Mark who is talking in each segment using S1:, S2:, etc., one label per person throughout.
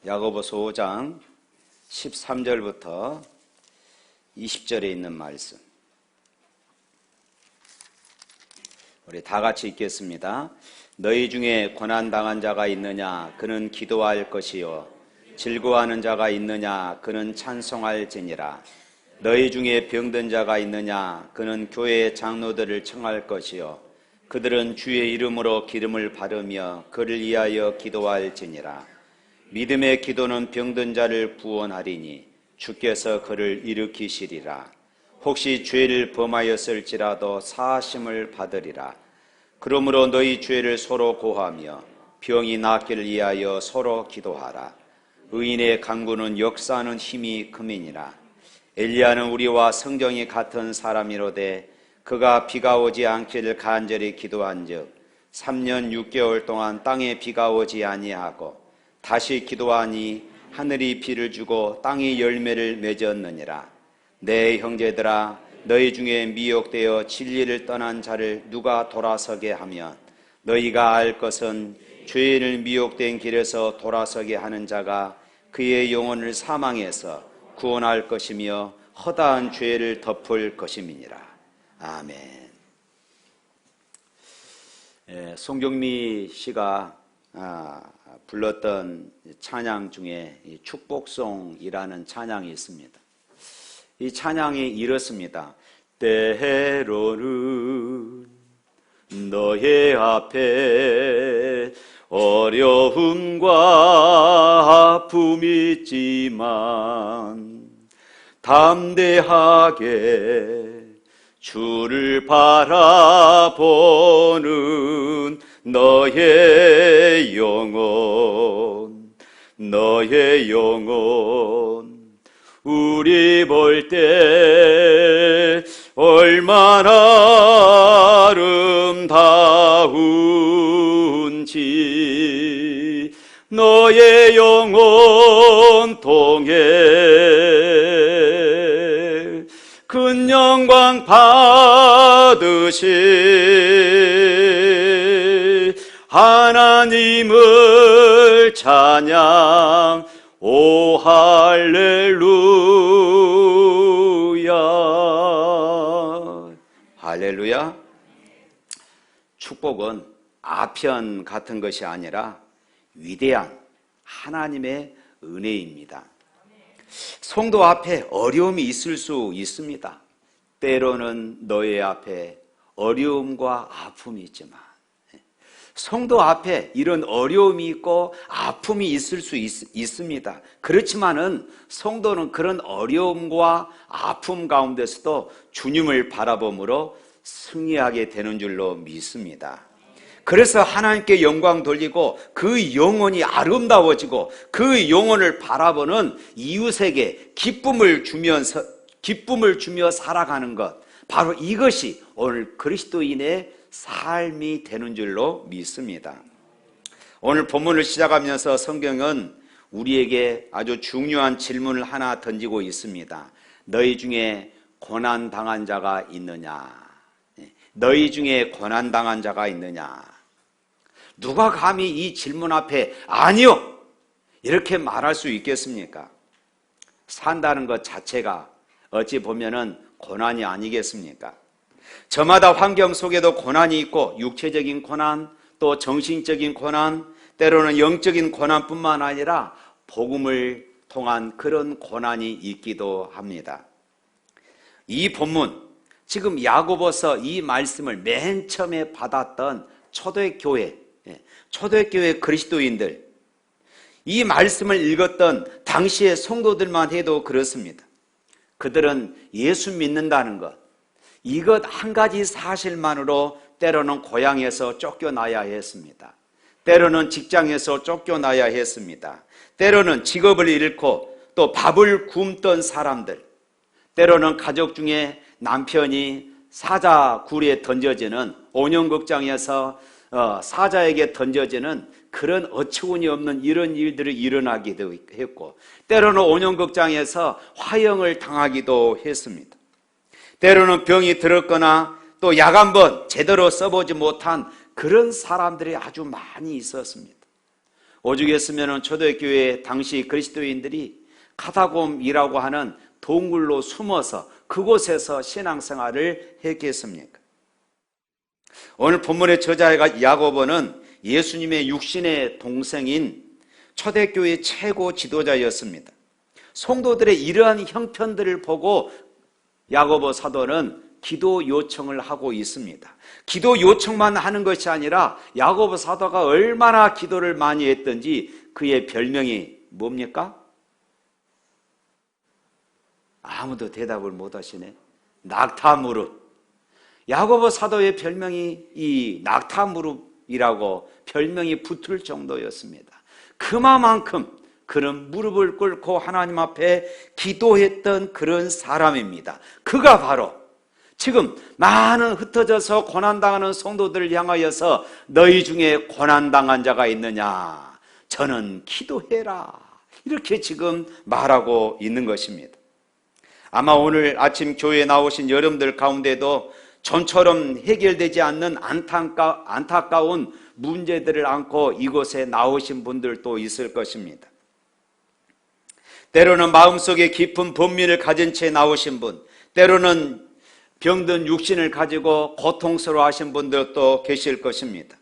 S1: 야고보서 5장 13절부터 20절에 있는 말씀, 우리 다 같이 읽겠습니다. 너희 중에 고난당한 자가 있느냐? 그는 기도할 것이요. 즐거워하는 자가 있느냐? 그는 찬송할지니라. 너희 중에 병든 자가 있느냐? 그는 교회의 장로들을 청할 것이요. 그들은 주의 이름으로 기름을 바르며 그를 위하여 기도할지니라. 믿음의 기도는 병든 자를 구원하리니 주께서 그를 일으키시리라. 혹시 죄를 범하였을지라도 사하심을 받으리라. 그러므로 너희 죄를 서로 고하며 병이 낫기를 위하여 서로 기도하라. 의인의 간구는 역사하는 힘이 금이니라. 엘리야는 우리와 성정이 같은 사람이로되 그가 비가 오지 않기를 간절히 기도한즉 3년 6개월 동안 땅에 비가 오지 아니하고 다시 기도하니 하늘이 비를 주고 땅이 열매를 맺었느니라. 내 형제들아, 너희 중에 미혹되어 진리를 떠난 자를 누가 돌아서게 하면 너희가 알 것은 죄인을 미혹된 길에서 돌아서게 하는 자가 그의 영혼을 사망에서 구원할 것이며 허다한 죄를 덮을 것임이니라. 아멘. 송정미 씨가 불렀던 찬양 중에 축복송이라는 찬양이 있습니다. 이 찬양이 이렇습니다. 때로는 너의 앞에 어려움과 아픔이 있지만 담대하게 주를 바라보는 너의 영혼 우리 볼 때 얼마나 아름다운지 너의 영혼 통해 큰 영광 받으실 하나님을 찬양. 오 할렐루야. 할렐루야. 축복은 아편 같은 것이 아니라 위대한 하나님의 은혜입니다. 성도 앞에 어려움이 있을 수 있습니다. 때로는 너의 앞에 어려움과 아픔이 있지만 성도 앞에 이런 어려움이 있고 아픔이 있을 수 있습니다. 그렇지만은 성도는 그런 어려움과 아픔 가운데서도 주님을 바라봄으로 승리하게 되는 줄로 믿습니다. 그래서 하나님께 영광 돌리고 그 영혼이 아름다워지고 그 영혼을 바라보는 이웃에게 기쁨을 주며 살아가는 것, 바로 이것이 오늘 그리스도인의 삶이 되는 줄로 믿습니다. 오늘 본문을 시작하면서 성경은 우리에게 아주 중요한 질문을 하나 던지고 있습니다. 너희 중에 고난당한 자가 있느냐? 너희 중에 고난당한 자가 있느냐? 누가 감히 이 질문 앞에 아니요! 이렇게 말할 수 있겠습니까? 산다는 것 자체가 어찌 보면은 고난이 아니겠습니까? 저마다 환경 속에도 고난이 있고 육체적인 고난, 또 정신적인 고난, 때로는 영적인 고난뿐만 아니라 복음을 통한 그런 고난이 있기도 합니다. 이 본문, 지금 야고보서 이 말씀을 맨 처음에 받았던 초대교회 그리스도인들, 이 말씀을 읽었던 당시의 성도들만 해도 그렇습니다. 그들은 예수 믿는다는 것, 이것 한 가지 사실만으로 때로는 고향에서 쫓겨나야 했습니다. 때로는 직장에서 쫓겨나야 했습니다. 때로는 직업을 잃고 또 밥을 굶던 사람들, 때로는 가족 중에 남편이 사자굴에 던져지는, 온영극장에서 사자에게 던져지는 그런 어처구니 없는 이런 일들이 일어나기도 했고, 때로는 온영극장에서 화형을 당하기도 했습니다. 때로는 병이 들었거나 또 약 한번 제대로 써보지 못한 그런 사람들이 아주 많이 있었습니다. 오죽했으면 초대교회 당시 그리스도인들이 카타콤이라고 하는 동굴로 숨어서 그곳에서 신앙생활을 했겠습니까? 오늘 본문의 저자가 야고보는 예수님의 육신의 동생인 초대교회 최고 지도자였습니다. 성도들의 이러한 형편들을 보고 야고보 사도는 기도 요청을 하고 있습니다. 기도 요청만 하는 것이 아니라 야고보 사도가 얼마나 기도를 많이 했던지 그의 별명이 뭡니까? 아무도 대답을 못 하시네. 낙타무릎. 야고보 사도의 별명이 이 낙타무릎이라고 별명이 붙을 정도였습니다. 그만큼 그는 무릎을 꿇고 하나님 앞에 기도했던 그런 사람입니다. 그가 바로 지금 많은 흩어져서 고난당하는 성도들을 향하여서 너희 중에 고난당한 자가 있느냐? 저는 기도해라. 이렇게 지금 말하고 있는 것입니다. 아마 오늘 아침 교회에 나오신 여러분들 가운데도 전처럼 해결되지 않는 안타까운 문제들을 안고 이곳에 나오신 분들도 있을 것입니다. 때로는 마음속에 깊은 번민을 가진 채 나오신 분, 때로는 병든 육신을 가지고 고통스러워하신 분들도 계실 것입니다.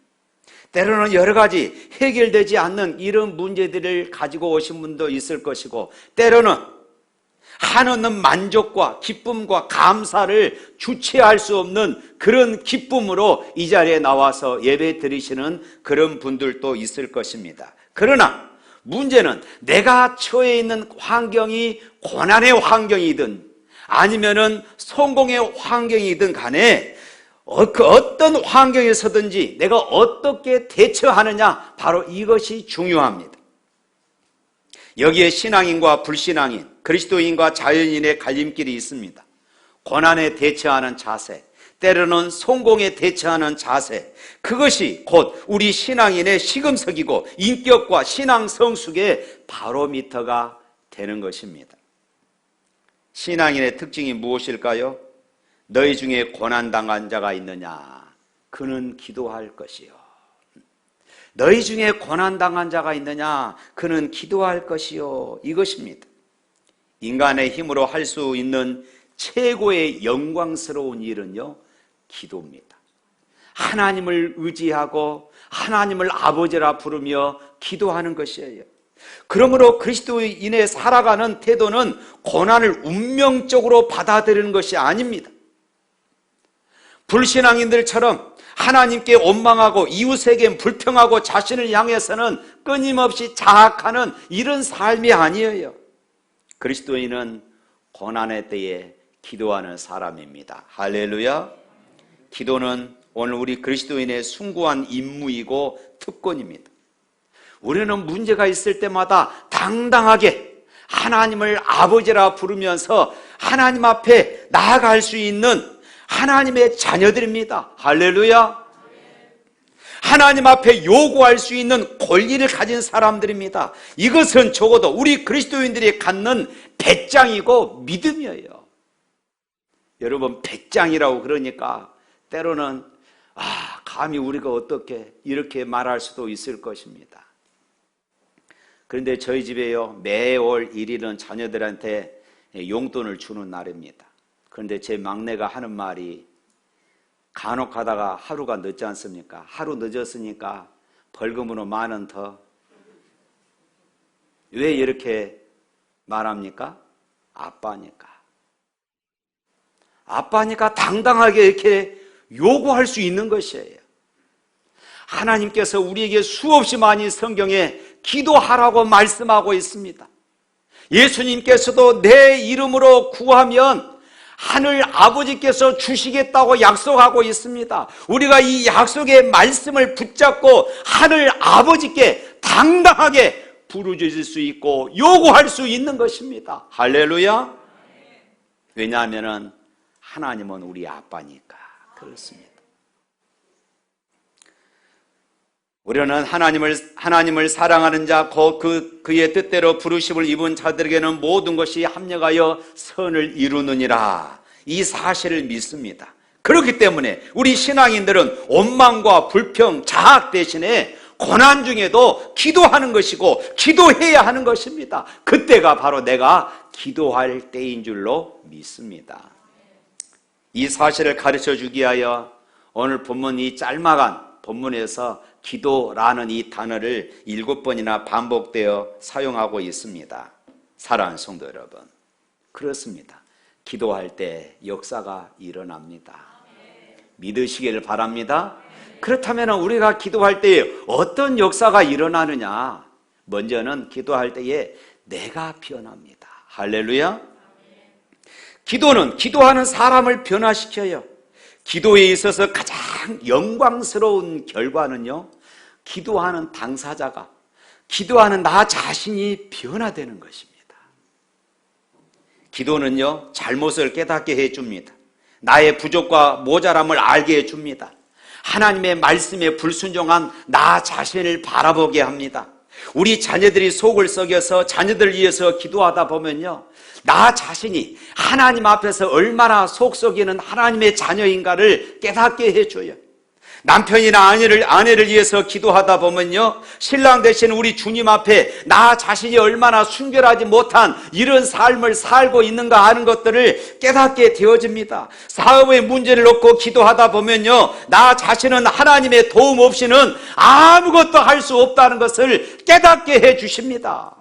S1: 때로는 여러 가지 해결되지 않는 이런 문제들을 가지고 오신 분도 있을 것이고, 때로는 한없는 만족과 기쁨과 감사를 주체할 수 없는 그런 기쁨으로 이 자리에 나와서 예배 드리시는 그런 분들도 있을 것입니다. 그러나 문제는 내가 처해 있는 환경이 고난의 환경이든 아니면은 성공의 환경이든 간에 어떤 환경에서든지 내가 어떻게 대처하느냐, 바로 이것이 중요합니다. 여기에 신앙인과 불신앙인, 그리스도인과 자연인의 갈림길이 있습니다. 고난에 대처하는 자세, 때로는 성공에 대처하는 자세, 그것이 곧 우리 신앙인의 시금석이고 인격과 신앙 성숙의 바로미터가 되는 것입니다. 신앙인의 특징이 무엇일까요? 너희 중에 고난당한 자가 있느냐? 그는 기도할 것이요. 너희 중에 고난당한 자가 있느냐? 그는 기도할 것이요. 이것입니다. 인간의 힘으로 할 수 있는 최고의 영광스러운 일은요, 기도입니다. 하나님을 의지하고 하나님을 아버지라 부르며 기도하는 것이에요. 그러므로 그리스도인의 살아가는 태도는 고난을 운명적으로 받아들이는 것이 아닙니다. 불신앙인들처럼 하나님께 원망하고 이웃에게 불평하고 자신을 향해서는 끊임없이 자학하는 이런 삶이 아니에요. 그리스도인은 고난의 때에 기도하는 사람입니다. 할렐루야. 기도는 오늘 우리 그리스도인의 숭고한 임무이고 특권입니다. 우리는 문제가 있을 때마다 당당하게 하나님을 아버지라 부르면서 하나님 앞에 나아갈 수 있는 하나님의 자녀들입니다. 할렐루야. 하나님 앞에 요구할 수 있는 권리를 가진 사람들입니다. 이것은 적어도 우리 그리스도인들이 갖는 배짱이고 믿음이에요. 여러분, 배짱이라고 그러니까 때로는 감히 우리가 어떻게 이렇게 말할 수도 있을 것입니다. 그런데 저희 집에요, 매월 1일은 자녀들한테 용돈을 주는 날입니다. 그런데 제 막내가 하는 말이, 간혹 가다가 하루가 늦지 않습니까? 하루 늦었으니까 벌금으로 10,000원 더. 왜 이렇게 말합니까? 아빠니까. 아빠니까 당당하게 이렇게 요구할 수 있는 것이에요. 하나님께서 우리에게 수없이 많이 성경에 기도하라고 말씀하고 있습니다. 예수님께서도 내 이름으로 구하면 하늘 아버지께서 주시겠다고 약속하고 있습니다. 우리가 이 약속의 말씀을 붙잡고 하늘 아버지께 당당하게 부르짖을 수 있고 요구할 수 있는 것입니다. 할렐루야. 왜냐하면 하나님은 우리 아빠니까 그렇습니다. 우리는 하나님을 사랑하는 자, 그의 뜻대로 부르심을 입은 자들에게는 모든 것이 합력하여 선을 이루느니라. 이 사실을 믿습니다. 그렇기 때문에 우리 신앙인들은 원망과 불평, 자학 대신에 고난 중에도 기도하는 것이고 기도해야 하는 것입니다. 그때가 바로 내가 기도할 때인 줄로 믿습니다. 이 사실을 가르쳐 주기 위하여 오늘 본문 이 짤막한 본문에서 기도라는 이 단어를 7번이나 반복되어 사용하고 있습니다. 사랑하는 성도 여러분, 그렇습니다. 기도할 때 역사가 일어납니다. 믿으시기를 바랍니다. 그렇다면 우리가 기도할 때에 어떤 역사가 일어나느냐? 먼저는 기도할 때에 내가 변합니다. 할렐루야. 기도는 기도하는 사람을 변화시켜요. 기도에 있어서 가장 영광스러운 결과는요, 기도하는 당사자가, 기도하는 나 자신이 변화되는 것입니다. 기도는요, 잘못을 깨닫게 해줍니다. 나의 부족과 모자람을 알게 해줍니다. 하나님의 말씀에 불순종한 나 자신을 바라보게 합니다. 우리 자녀들이 속을 썩여서 자녀들 위해서 기도하다 보면요, 나 자신이 하나님 앞에서 얼마나 속 썩이는 하나님의 자녀인가를 깨닫게 해줘요. 남편이나 아내를 위해서 기도하다 보면요, 신랑 되신 우리 주님 앞에 나 자신이 얼마나 순결하지 못한 이런 삶을 살고 있는가 하는 것들을 깨닫게 되어집니다. 사업의 문제를 놓고 기도하다 보면요, 나 자신은 하나님의 도움 없이는 아무것도 할 수 없다는 것을 깨닫게 해주십니다.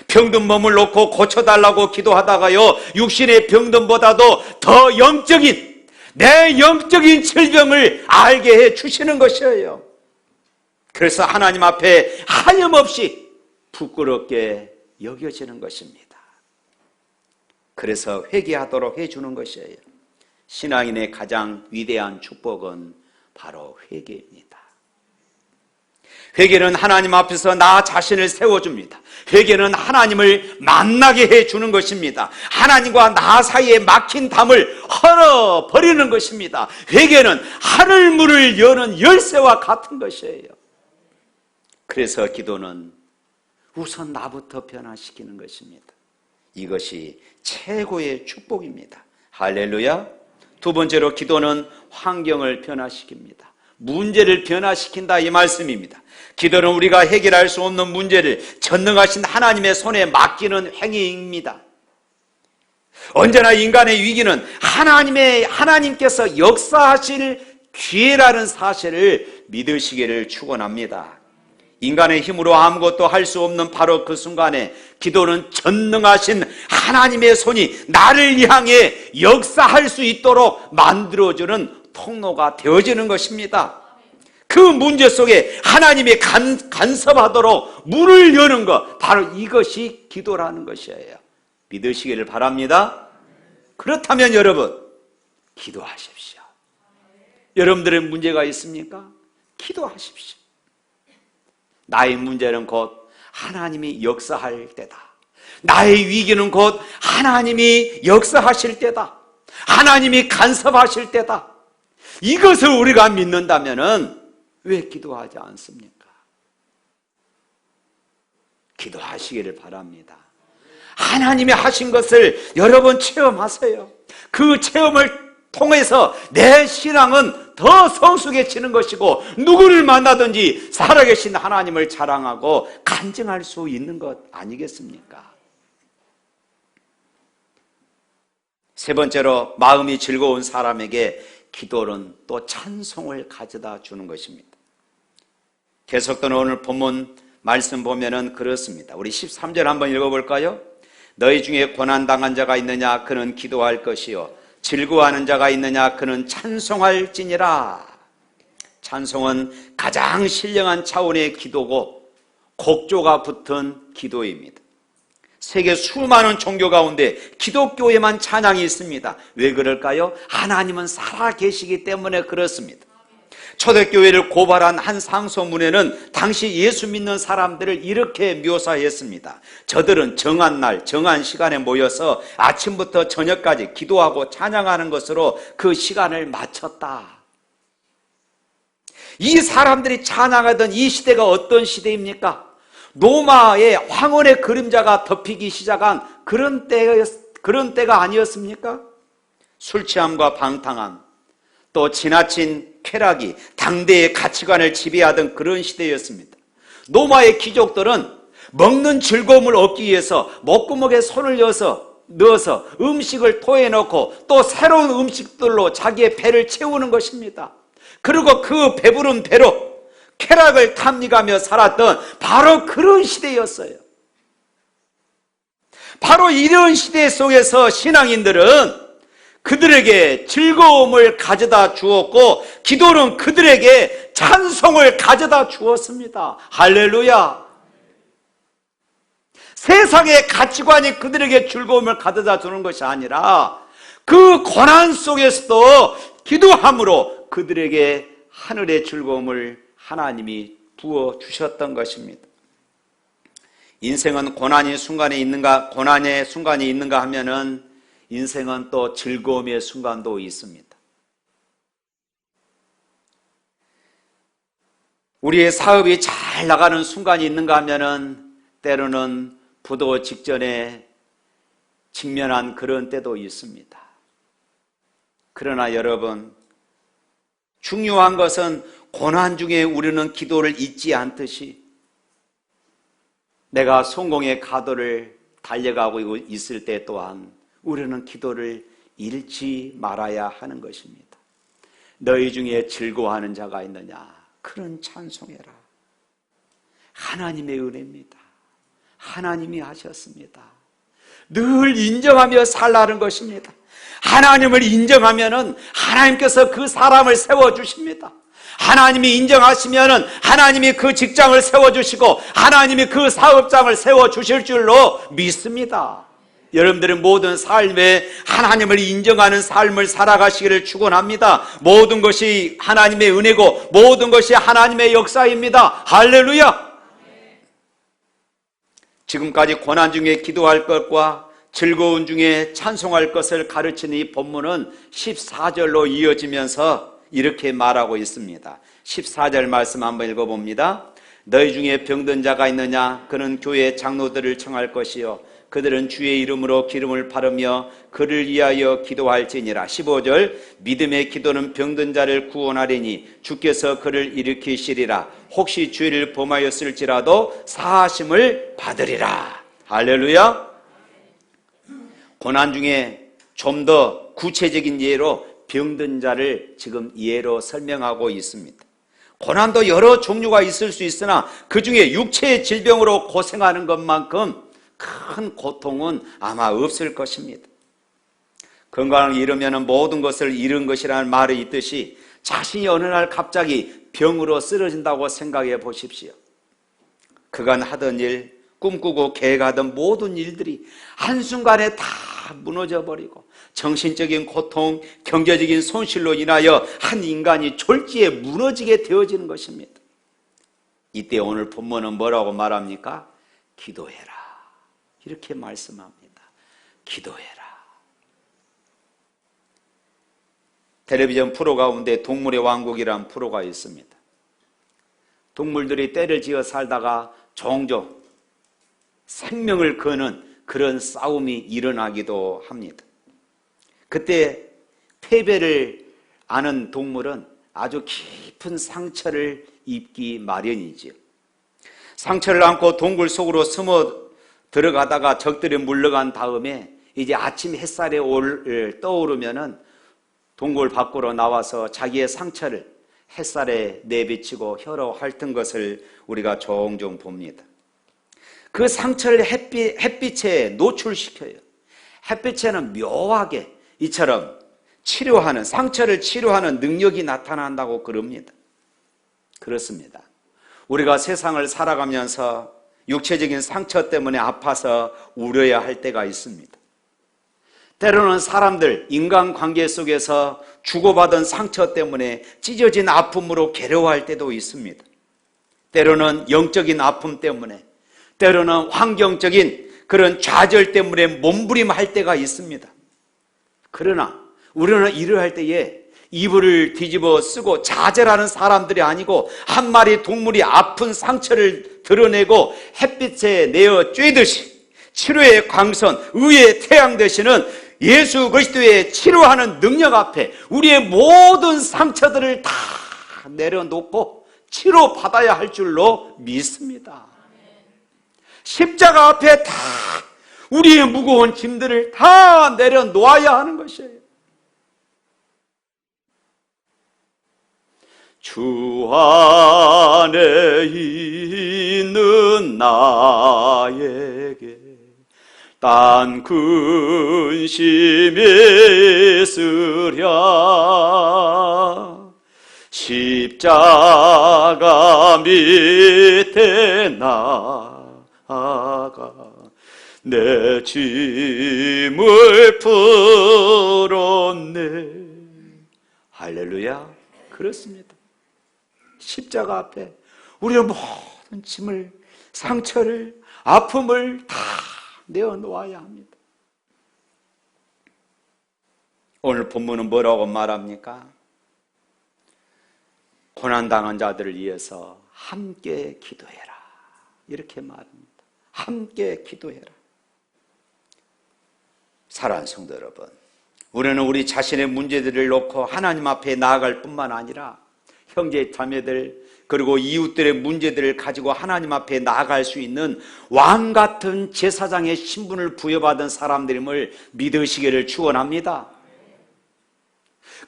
S1: 병든 몸을 놓고 고쳐달라고 기도하다가요, 육신의 병든보다도 더 영적인, 내 영적인 질병을 알게 해 주시는 것이에요. 그래서 하나님 앞에 하염없이 부끄럽게 여겨지는 것입니다. 그래서 회개하도록 해주는 것이에요. 신앙인의 가장 위대한 축복은 바로 회개입니다. 회개는 하나님 앞에서 나 자신을 세워줍니다. 회개는 하나님을 만나게 해주는 것입니다. 하나님과 나 사이에 막힌 담을 헐어버리는 것입니다. 회개는 하늘문을 여는 열쇠와 같은 것이에요. 그래서 기도는 우선 나부터 변화시키는 것입니다. 이것이 최고의 축복입니다. 할렐루야. 두 번째로 기도는 환경을 변화시킵니다. 문제를 변화시킨다, 이 말씀입니다. 기도는 우리가 해결할 수 없는 문제를 전능하신 하나님의 손에 맡기는 행위입니다. 언제나 인간의 위기는 하나님께서 역사하실 기회라는 사실을 믿으시기를 축원합니다. 인간의 힘으로 아무것도 할 수 없는 바로 그 순간에 기도는 전능하신 하나님의 손이 나를 향해 역사할 수 있도록 만들어주는 통로가 되어지는 것입니다. 그 문제 속에 하나님이 간섭하도록 문을 여는 것, 바로 이것이 기도라는 것이에요. 믿으시기를 바랍니다. 그렇다면 여러분, 기도하십시오. 여러분들의 문제가 있습니까? 기도하십시오. 나의 문제는 곧 하나님이 역사할 때다. 나의 위기는 곧 하나님이 역사하실 때다. 하나님이 간섭하실 때다. 이것을 우리가 믿는다면은 왜 기도하지 않습니까? 기도하시기를 바랍니다. 하나님이 하신 것을 여러분 체험하세요. 그 체험을 통해서 내 신앙은 더 성숙해지는 것이고, 누구를 만나든지 살아계신 하나님을 자랑하고 간증할 수 있는 것 아니겠습니까? 세 번째로, 마음이 즐거운 사람에게 기도는 또 찬송을 가져다 주는 것입니다. 계속되는 오늘 본문 말씀 보면은 그렇습니다. 우리 13절 한번 읽어볼까요? 너희 중에 고난당한 자가 있느냐? 그는 기도할 것이요 즐거워하는 자가 있느냐? 그는 찬송할지니라. 찬송은 가장 신령한 차원의 기도고 곡조가 붙은 기도입니다. 세계 수많은 종교 가운데 기독교에만 찬양이 있습니다. 왜 그럴까요? 하나님은 살아계시기 때문에 그렇습니다. 초대교회를 고발한 한 상소문에는 당시 예수 믿는 사람들을 이렇게 묘사했습니다. 저들은 정한 날, 정한 시간에 모여서 아침부터 저녁까지 기도하고 찬양하는 것으로 그 시간을 마쳤다. 이 사람들이 찬양하던 이 시대가 어떤 시대입니까? 로마의 황혼의 그림자가 덮이기 시작한 그런 때가 아니었습니까? 술 취함과 방탕함, 또 지나친 쾌락이 당대의 가치관을 지배하던 그런 시대였습니다. 로마의 귀족들은 먹는 즐거움을 얻기 위해서 목구멍에 손을 넣어서 음식을 토해 넣고 또 새로운 음식들로 자기의 배를 채우는 것입니다. 그리고 그 배부른 배로 쾌락을 탐닉하며 살았던 바로 그런 시대였어요. 바로 이런 시대 속에서 신앙인들은 그들에게 즐거움을 가져다 주었고 기도는 그들에게 찬송을 가져다 주었습니다. 할렐루야. 세상의 가치관이 그들에게 즐거움을 가져다 주는 것이 아니라 그 고난 속에서도 기도함으로 그들에게 하늘의 즐거움을 하나님이 부어주셨던 것입니다. 인생은 고난의 순간이 있는가 하면은 인생은 또 즐거움의 순간도 있습니다. 우리의 사업이 잘 나가는 순간이 있는가 하면은 때로는 부도 직전에 직면한 그런 때도 있습니다. 그러나 여러분, 중요한 것은 고난 중에 우리는 기도를 잊지 않듯이 내가 성공의 가도를 달려가고 있을 때 또한 우리는 기도를 잃지 말아야 하는 것입니다. 너희 중에 즐거워하는 자가 있느냐? 그런 찬송해라. 하나님의 은혜입니다. 하나님이 하셨습니다. 늘 인정하며 살라는 것입니다. 하나님을 인정하면은 하나님께서 그 사람을 세워주십니다. 하나님이 인정하시면은 하나님이 그 직장을 세워주시고 하나님이 그 사업장을 세워주실 줄로 믿습니다. 여러분들은 모든 삶에 하나님을 인정하는 삶을 살아가시기를 축원합니다. 모든 것이 하나님의 은혜고 모든 것이 하나님의 역사입니다. 할렐루야. 지금까지 고난 중에 기도할 것과 즐거운 중에 찬송할 것을 가르치는 이 본문은 14절로 이어지면서 이렇게 말하고 있습니다. 14절 말씀 한번 읽어봅니다. 너희 중에 병든 자가 있느냐? 그는 교회 장로들을 청할 것이요 그들은 주의 이름으로 기름을 바르며 그를 위하여 기도할지니라. 15절 믿음의 기도는 병든 자를 구원하리니 주께서 그를 일으키시리라. 혹시 죄를 범하였을지라도 사하심을 받으리라. 할렐루야. 고난 중에 좀 더 구체적인 예로 병든 자를 지금 예로 설명하고 있습니다. 고난도 여러 종류가 있을 수 있으나 그 중에 육체의 질병으로 고생하는 것만큼 큰 고통은 아마 없을 것입니다. 건강을 잃으면 모든 것을 잃은 것이라는 말이 있듯이 자신이 어느 날 갑자기 병으로 쓰러진다고 생각해 보십시오. 그간 하던 일, 꿈꾸고 계획하던 모든 일들이 한순간에 다 무너져 버리고 정신적인 고통, 경제적인 손실로 인하여 한 인간이 졸지에 무너지게 되어지는 것입니다. 이때 오늘 본문은 뭐라고 말합니까? 기도해라. 이렇게 말씀합니다. 기도해라. 텔레비전 프로 가운데 동물의 왕국이라는 프로가 있습니다. 동물들이 떼를 지어 살다가 종종 생명을 거는 그런 싸움이 일어나기도 합니다. 그때 패배를 아는 동물은 아주 깊은 상처를 입기 마련이지요. 상처를 안고 동굴 속으로 숨어 들어가다가 적들이 물러간 다음에 이제 아침 햇살에 떠오르면은 동굴 밖으로 나와서 자기의 상처를 햇살에 내비치고 혀로 핥은 것을 우리가 종종 봅니다. 그 상처를 햇빛에 노출시켜요. 햇빛에는 묘하게 이처럼 치료하는, 상처를 치료하는 능력이 나타난다고 그럽니다. 그렇습니다. 우리가 세상을 살아가면서 육체적인 상처 때문에 아파서 울어야 할 때가 있습니다. 때로는 사람들, 인간관계 속에서 주고받은 상처 때문에 찢어진 아픔으로 괴로워할 때도 있습니다. 때로는 영적인 아픔 때문에, 때로는 환경적인 그런 좌절 때문에 몸부림할 때가 있습니다. 그러나 우리는 일을 할 때에 이불을 뒤집어 쓰고 좌절하는 사람들이 아니고 한 마리 동물이 아픈 상처를 드러내고 햇빛에 내어 쬐듯이 치료의 광선, 의의 태양 되시는 예수 그리스도의 치료하는 능력 앞에 우리의 모든 상처들을 다 내려놓고 치료받아야 할 줄로 믿습니다. 십자가 앞에 다 우리의 무거운 짐들을 다 내려놓아야 하는 것이에요. 주 안에 있는 나에게 딴 근심이 있으랴 십자가 밑에 나아가 내 짐을 풀었네. 할렐루야. 그렇습니다. 십자가 앞에 우리의 모든 짐을, 상처를, 아픔을 다 내어놓아야 합니다. 오늘 본문은 뭐라고 말합니까? 고난당한 자들을 위해서 함께 기도해라, 이렇게 말합니다. 함께 기도해라. 사랑하는 성도 여러분, 우리는 우리 자신의 문제들을 놓고 하나님 앞에 나아갈 뿐만 아니라 형제 자매들 그리고 이웃들의 문제들을 가지고 하나님 앞에 나아갈 수 있는 왕 같은 제사장의 신분을 부여받은 사람들임을 믿으시기를 축원합니다.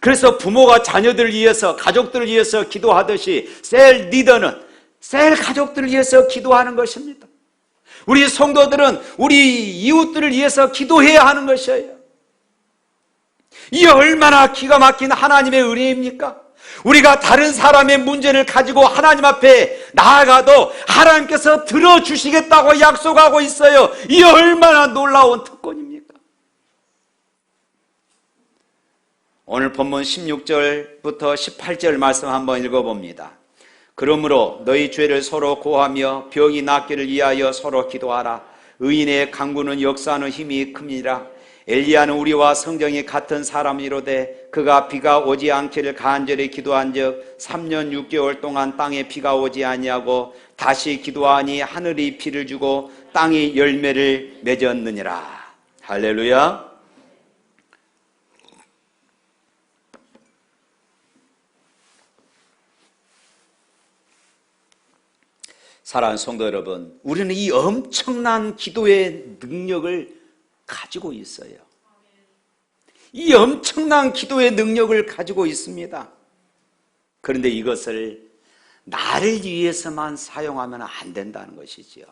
S1: 그래서 부모가 자녀들을 위해서, 가족들을 위해서 기도하듯이 셀 리더는 셀 가족들을 위해서 기도하는 것입니다. 우리 성도들은 우리 이웃들을 위해서 기도해야 하는 것이에요. 이게 얼마나 기가 막힌 하나님의 은혜입니까? 우리가 다른 사람의 문제를 가지고 하나님 앞에 나아가도 하나님께서 들어주시겠다고 약속하고 있어요. 이게 얼마나 놀라운 특권입니까? 오늘 본문 16절부터 18절 말씀 한번 읽어봅니다. 그러므로 너희 죄를 서로 고하며 병이 낫기를 위하여 서로 기도하라. 의인의 간구는 역사하는 힘이 큽니다. 엘리야는 우리와 성정이 같은 사람이로되 그가 비가 오지 않기를 간절히 기도한 적 3년 6개월 동안 땅에 비가 오지 아니하고 다시 기도하니 하늘이 비를 주고 땅이 열매를 맺었느니라. 할렐루야. 사랑하는 성도 여러분, 우리는 이 엄청난 기도의 능력을 가지고 있어요. 이 엄청난 기도의 능력을 가지고 있습니다. 그런데 이것을 나를 위해서만 사용하면 안 된다는 것이지요.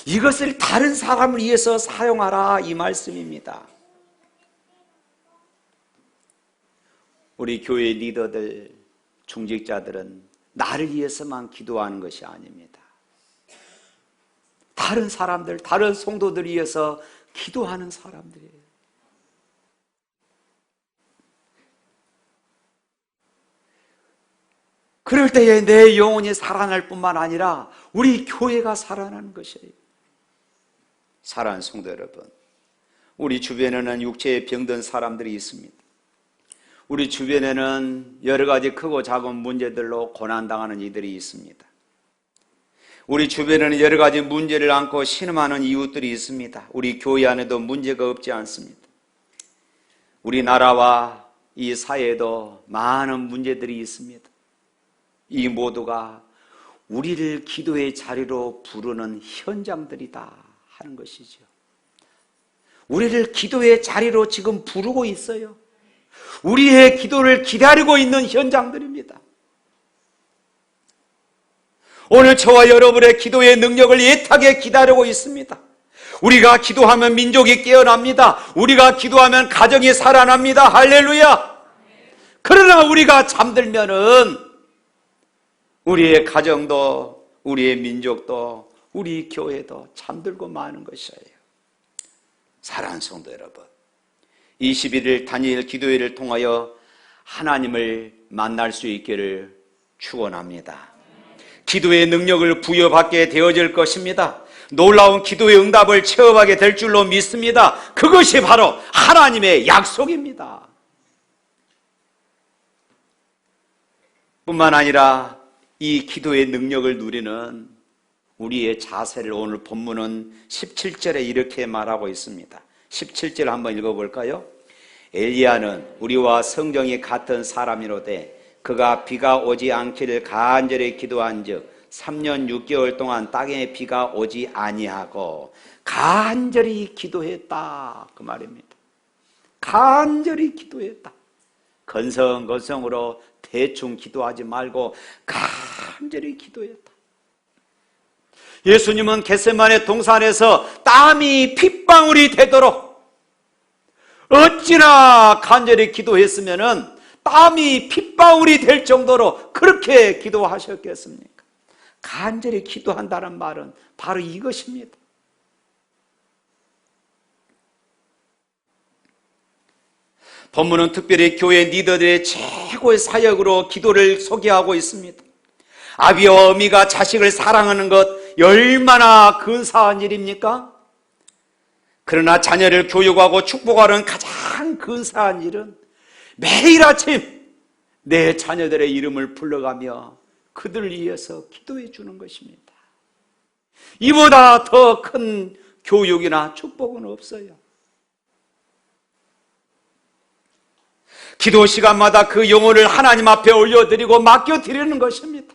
S1: 이것을 다른 사람을 위해서 사용하라, 이 말씀입니다. 우리 교회 리더들, 중직자들은 나를 위해서만 기도하는 것이 아닙니다. 다른 사람들, 다른 성도들 위해서 기도하는 사람들이에요. 그럴 때에 내 영혼이 살아날 뿐만 아니라 우리 교회가 살아나는 것이에요. 사랑하는 성도 여러분, 우리 주변에는 육체에 병든 사람들이 있습니다. 우리 주변에는 여러 가지 크고 작은 문제들로 고난당하는 이들이 있습니다. 우리 주변에는 여러 가지 문제를 안고 신음하는 이웃들이 있습니다. 우리 교회 안에도 문제가 없지 않습니다. 우리나라와 이 사회에도 많은 문제들이 있습니다. 이 모두가 우리를 기도의 자리로 부르는 현장들이다 하는 것이죠. 우리를 기도의 자리로 지금 부르고 있어요. 우리의 기도를 기다리고 있는 현장들입니다. 오늘 저와 여러분의 기도의 능력을 애타게 기다리고 있습니다. 우리가 기도하면 민족이 깨어납니다. 우리가 기도하면 가정이 살아납니다. 할렐루야. 그러나 우리가 잠들면은 우리의 가정도, 우리의 민족도, 우리 교회도 잠들고 마는 것이에요. 사랑하는 성도 여러분, 21일 다니엘 기도회를 통하여 하나님을 만날 수 있기를 축원합니다. 기도의 능력을 부여받게 되어질 것입니다. 놀라운 기도의 응답을 체험하게 될 줄로 믿습니다. 그것이 바로 하나님의 약속입니다. 뿐만 아니라 이 기도의 능력을 누리는 우리의 자세를 오늘 본문은 17절에 이렇게 말하고 있습니다. 17절 한번 읽어볼까요? 엘리야는 우리와 성정이 같은 사람이로되 그가 비가 오지 않기를 간절히 기도한즉 3년 6개월 동안 땅에 비가 오지 아니하고 간절히 기도했다, 그 말입니다. 간절히 기도했다. 건성건성으로 대충 기도하지 말고 간절히 기도했다. 예수님은 겟세마네 동산에서 땀이 핏방울이 되도록 어찌나 간절히 기도했으면은 땀이 핏방울이 될 정도로 그렇게 기도하셨겠습니까? 간절히 기도한다는 말은 바로 이것입니다. 본문은 특별히 교회 리더들의 최고의 사역으로 기도를 소개하고 있습니다. 아비와 어미가 자식을 사랑하는 것 얼마나 근사한 일입니까? 그러나 자녀를 교육하고 축복하는 가장 근사한 일은 매일 아침 내 자녀들의 이름을 불러가며 그들을 위해서 기도해 주는 것입니다. 이보다 더 큰 교육이나 축복은 없어요. 기도 시간마다 그 영혼을 하나님 앞에 올려드리고 맡겨드리는 것입니다.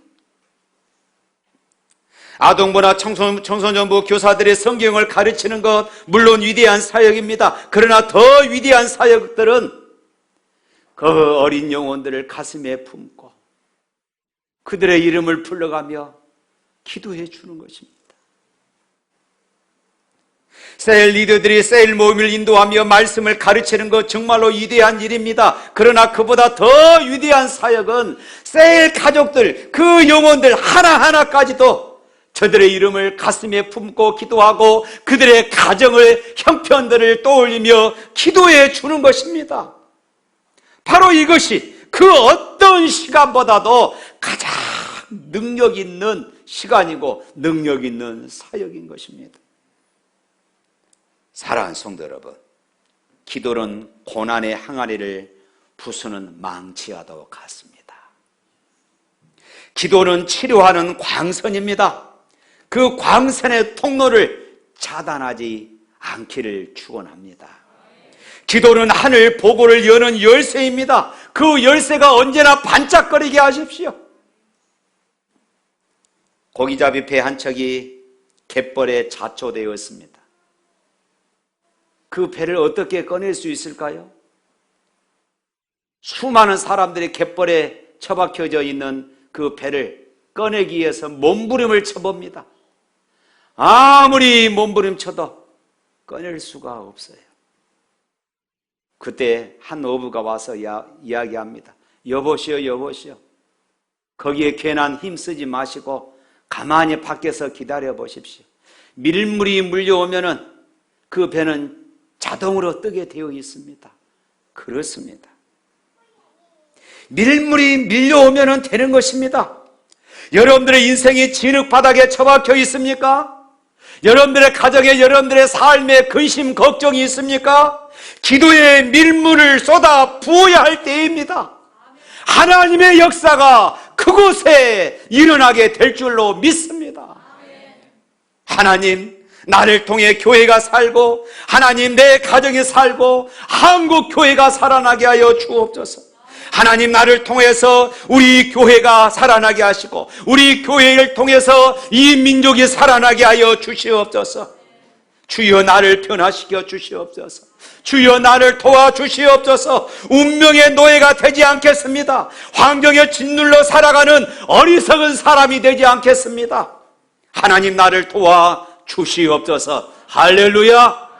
S1: 아동부나 청소년부 교사들의 성경을 가르치는 것 물론 위대한 사역입니다. 그러나 더 위대한 사역들은 그 어린 영혼들을 가슴에 품고 그들의 이름을 불러가며 기도해 주는 것입니다. 셀 리더들이 셀 모임을 인도하며 말씀을 가르치는 것 정말로 위대한 일입니다. 그러나 그보다 더 위대한 사역은 셀 가족들, 그 영혼들 하나하나까지도 저들의 이름을 가슴에 품고 기도하고 그들의 가정을, 형편들을 떠올리며 기도해 주는 것입니다. 바로 이것이 그 어떤 시간보다도 가장 능력 있는 시간이고 능력 있는 사역인 것입니다. 사랑하는 성도 여러분, 기도는 고난의 항아리를 부수는 망치와도 같습니다. 기도는 치료하는 광선입니다. 그 광선의 통로를 차단하지 않기를 축원합니다. 기도는 하늘 보고를 여는 열쇠입니다. 그 열쇠가 언제나 반짝거리게 하십시오. 고기잡이 배 한 척이 갯벌에 자초되었습니다. 그 배를 어떻게 꺼낼 수 있을까요? 수많은 사람들이 갯벌에 처박혀져 있는 그 배를 꺼내기 위해서 몸부림을 쳐봅니다. 아무리 몸부림쳐도 꺼낼 수가 없어요. 그때 한 어부가 와서 이야기합니다. 여보시오, 거기에 괜한 힘 쓰지 마시고 가만히 밖에서 기다려 보십시오. 밀물이 물려오면은 그 배는 자동으로 뜨게 되어 있습니다. 그렇습니다. 밀물이 밀려오면 되는 것입니다. 여러분들의 인생이 진흙바닥에 처박혀 있습니까? 여러분들의 가정에, 여러분들의 삶에 근심, 걱정이 있습니까? 기도의 밀물을 쏟아 부어야 할 때입니다. 하나님의 역사가 그곳에 일어나게 될 줄로 믿습니다. 하나님, 나를 통해 교회가 살고 하나님 내 가정이 살고 한국 교회가 살아나게 하여 주옵소서. 하나님, 나를 통해서 우리 교회가 살아나게 하시고 우리 교회를 통해서 이 민족이 살아나게 하여 주시옵소서. 주여, 나를 변화시켜 주시옵소서. 주여, 나를 도와주시옵소서. 운명의 노예가 되지 않겠습니다. 환경에 짓눌러 살아가는 어리석은 사람이 되지 않겠습니다. 하나님, 나를 도와 주시옵소서. 할렐루야.